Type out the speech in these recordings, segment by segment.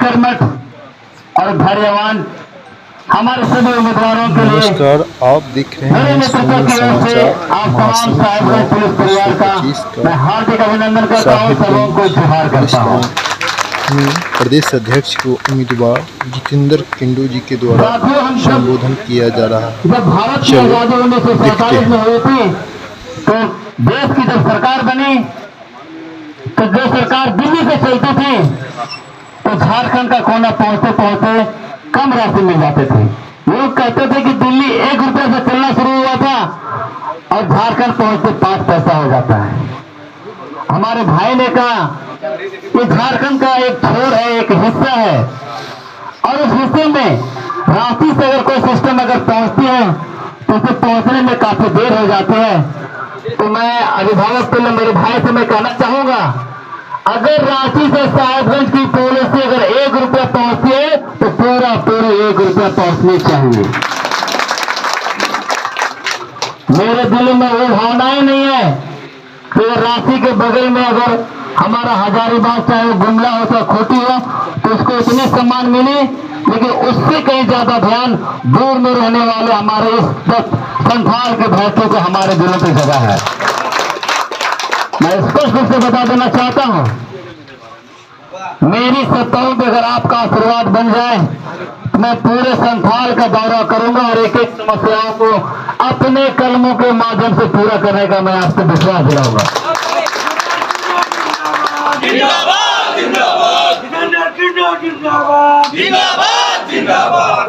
कर्मठ और धैर्यवान हमारे सभी उम्मीदवारों के लिए नमस्कार, आप देख रहे मेरे हैं नेतृत्व सोनू की ओर से समाचार आप तमाम महासंघ साहिबगंज पुलिस परिवार का 2025 मैं हार्दिक अभिनंदन करता हूँ, सबों को साहिबगंज जोहार पुलिस करता हूँ। लाइन में प्रदेश अध्यक्ष को उम्मीदवार जितेंद्र किंडू जी के द्वारा साथियों, हम सब संबोधन किया जा रहा है। जब भारत की चलो आजादी 1947 में हुई थी तो देश की जब सरकार बनी तो जो सरकार दिल्ली से चलती थी तो झारखंड का कोना पहुंचते पहुंचते कम राशि मिल जाते थे। लोग कहते थे कि दिल्ली 1 रुपए से चलना शुरू हुआ था और झारखंड पहुंचते 5 पैसा हो जाता है। हमारे भाई ने कहा कि झारखंड का एक छोर है, एक हिस्सा है और उस हिस्से में रांची से अगर कोई सिस्टम अगर पहुंचती है तो उसे पहुंचने में काफी देर हो जाती है। तो मैं अभिभावक के लिए मेरे भाई से मैं कहना चाहूंगा, अगर रांची से साहिबगंज की पुलिस से अगर 1 रुपया पहुंचती है तो पूरा 1 रुपया पहुंचनी चाहिए। मेरे दिल में वो भावनाएं नहीं है कि रांची के बगल में अगर हमारा हजारीबाग चाहे वो गुमला हो चाहे खोटी हो तो उसको इतनी सम्मान मिली, लेकिन उससे कहीं ज्यादा ध्यान दूर में रहने वाले हमारे इस संथाल के भाइयों को हमारे दिलों की जगह है। मैं स्पष्ट रूप से बता देना चाहता हूं, मेरी सत्ताओं पे अगर आपका आशीर्वाद बन जाए तो मैं पूरे संथाल का दौरा करूंगा और एक एक समस्याओं को अपने कलमों के माध्यम से पूरा करने का मैं आपको विश्वास दिलाऊंगा। जिंदाबाद जिंदाबाद जिंदाबाद जिंदाबाद जिंदाबाद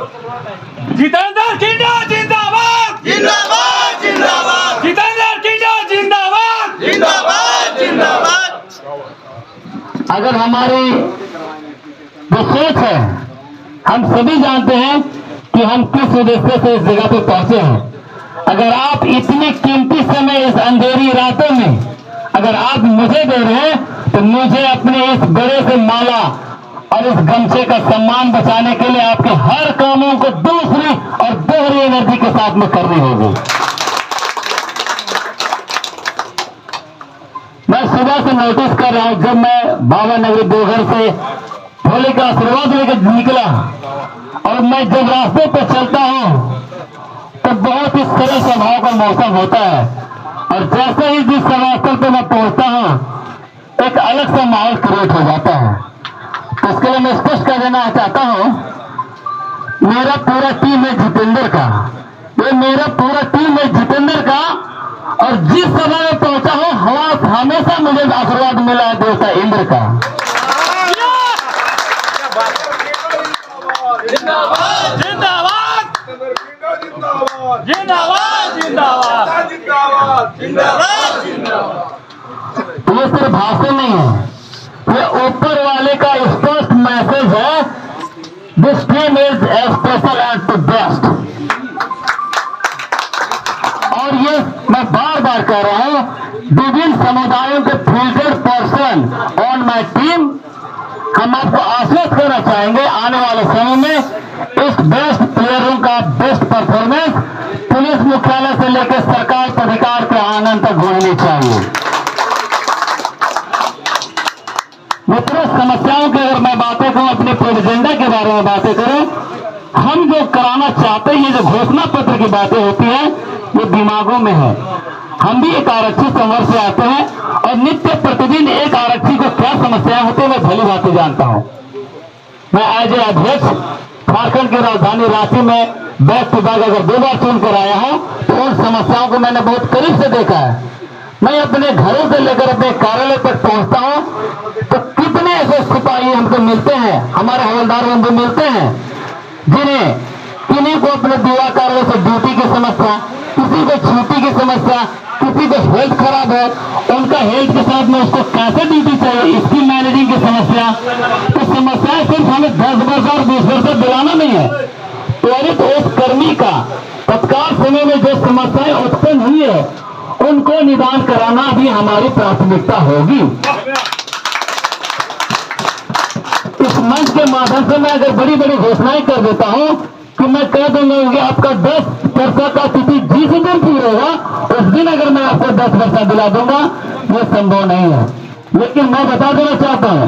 जितेंद्र किंडो जिंदाबाद जिंदाबाद जिंदाबाद जितेंद्र किंडो जिंदाबाद जिंदाबाद जिंदाबाद। अगर हमारी जो सोच है, हम सभी जानते हैं कि हम किस उद्देश्य से इस जगह पे पहुंचे हैं। अगर आप इतने कीमती समय इस अंधेरी रातों में अगर आप मुझे दे रहे हैं तो मुझे अपने इस बड़े से माला और इस गमछे का सम्मान बचाने के लिए आपके हर कामों को दूसरी और दोहरी एनर्जी के साथ में करनी होगी। मैं सुबह से नोटिस कर रहा हूं, जब मैं बाबा नगरी देवघर से भोले का आशीर्वाद लेकर निकला और मैं जब रास्ते पर चलता हूं तो बहुत ही सरल स्वभाव का मौसम होता है और जैसे ही जिस समास्थल पर मैं पहुंचता हूं एक अलग सा माहौल क्रिएट हो जाता है। तो इसके लिए मैं स्पष्ट कर देना चाहता हूं, मेरा पूरा टीम है जितेंद्र का, ये मेरा पूरा टीम है जितेंद्र का और जिस समय में पहुंचा हूं हमेशा मुझे आशीर्वाद मिला है देवता इंद्र का। जिंदाबाद जिंदाबाद जिंदाबाद जिंदाबाद जिंदाबाद जिंदाबाद। ये सिर्फ भाषण नहीं है, ये ऊपर वाले का स्पष्ट मैसेज है, this team is special and to best. और ये मैं बार बार कह रहा हूं, विभिन्न समुदायों के filtered person on my team, हम आपको आश्वस्त करना चाहेंगे आने वाले समय में इस बेस्ट प्लेयरों का बेस्ट परफॉर्मेंस पुलिस मुख्यालय से लेकर सरकार के अधिकार के आनंद तक होनी चाहिए। मित्रों, समस्याओं की अगर मैं बातें करूं, अपने प्रोजेंडा के बारे में बातें करूं, हम जो कराना चाहते हैं, जो घोषणा पत्र की बातें होती हैं ये दिमागों में है। हम भी एक आरक्षी संवर्ग से आते हैं और नित्य प्रतिदिन एक आरक्षी को क्या समस्याएं होती है मैं भली भांति जानता हूं। मैं एज ए अध्यक्ष झारखंड की राजधानी रांची में बैक टू बैक अगर 2 बार चुनकर आया हूं तो उन समस्याओं को मैंने बहुत करीब से देखा है। मैं अपने घरों से लेकर अपने कार्यालय तक पहुंचता हूं तो कितने ऐसे सिपाही हमको मिलते हैं, हमारे हवलदार बंधु मिलते हैं किन्हीं को अपने दीवा कार्यालय से ड्यूटी की समस्या, किसी को छुट्टी की समस्या, किसी को हेल्थ खराब है, उनका हेल्थ के साथ में उसको कैसे ड्यूटी चाहिए इसकी मैनेजिंग की समस्या। तो समस्याएं सिर्फ हमें 10 वर्ष और 20 वर्ष से दिलाना नहीं है, त्वरित उस कर्मी का तत्काल समय में जो समस्याएं उत्पन्न हुई है उनको निदान कराना भी हमारी प्राथमिकता होगी। इस मंच के माध्यम से मैं अगर बड़ी बड़ी घोषणाएं कर देता हूं कि मैं कह दूंगा कि आपका 10 वर्षा का तिथि जिस दिन पूरा होगा उस दिन अगर मैं आपको 10 वर्षा दिला दूंगा, यह संभव नहीं है। लेकिन मैं बता देना चाहता हूं,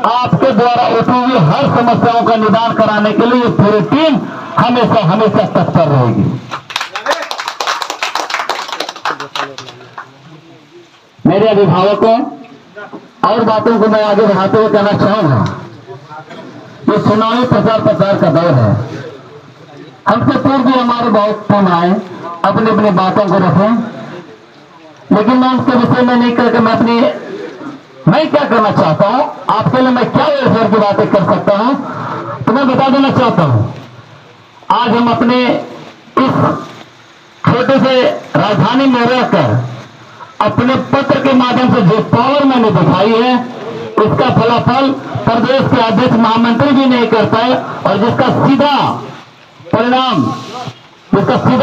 आपके द्वारा उठी हुई हर समस्याओं का निदान कराने के लिए ये पूरी टीम हमेशा हमेशा तत्पर रहेगी। मेरे अभिभावकों और बातों को मैं आगे बढ़ाते हुए कहना चाहूंगा, ये चुनावी प्रचार प्रसार का दौर है। हमसे पूर्व भी हमारे बहुत फोन आए, अपनी अपनी बातों को रखें, लेकिन मैं उसके विषय में नहीं करके मैं क्या करना चाहता हूं, आपके लिए मैं क्या वेलफेयर की बातें कर सकता हूं, तो मैं बता देना चाहता हूं। आज हम अपने इस छोटे से राजधानी में रहकर अपने पत्र के माध्यम से जो पावर मैंने दिखाई है, उसका फलाफल प्रदेश के अध्यक्ष महामंत्री भी नहीं कर पाए, और जिसका सीधा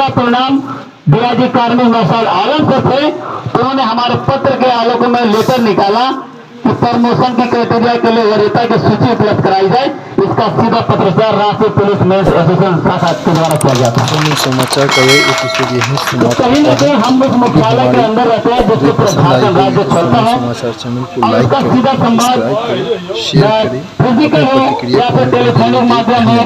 परिणाम डीआईजी कार्मिक मार्शल आलम से थे। उन्होंने हमारे पत्र के आलोक में लेटर निकाला कि प्रमोशन की क्राइटेरिया के लिए वरीयता की सूची उपलब्ध कराई जाए। इसका सीधा पत्रचार राष्ट्रीय पुलिस मेंस एसोसिएशन शाखा के द्वारा किया जाता है। समाचार का ये एपिसोड यहीं समाप्त कहीं ना कहीं हम उस मुख्यालय के अंदर रहते हैं जिसके प्रशासन राज्य चलता है, समाचार चैनल को और लाइक उसका करें, सीधा संवाद सब्सक्राइब करें, शेयर करें, फिजिकल हो प्रतिक्रिया या फिर टेलीफोनिक माध्यम हो,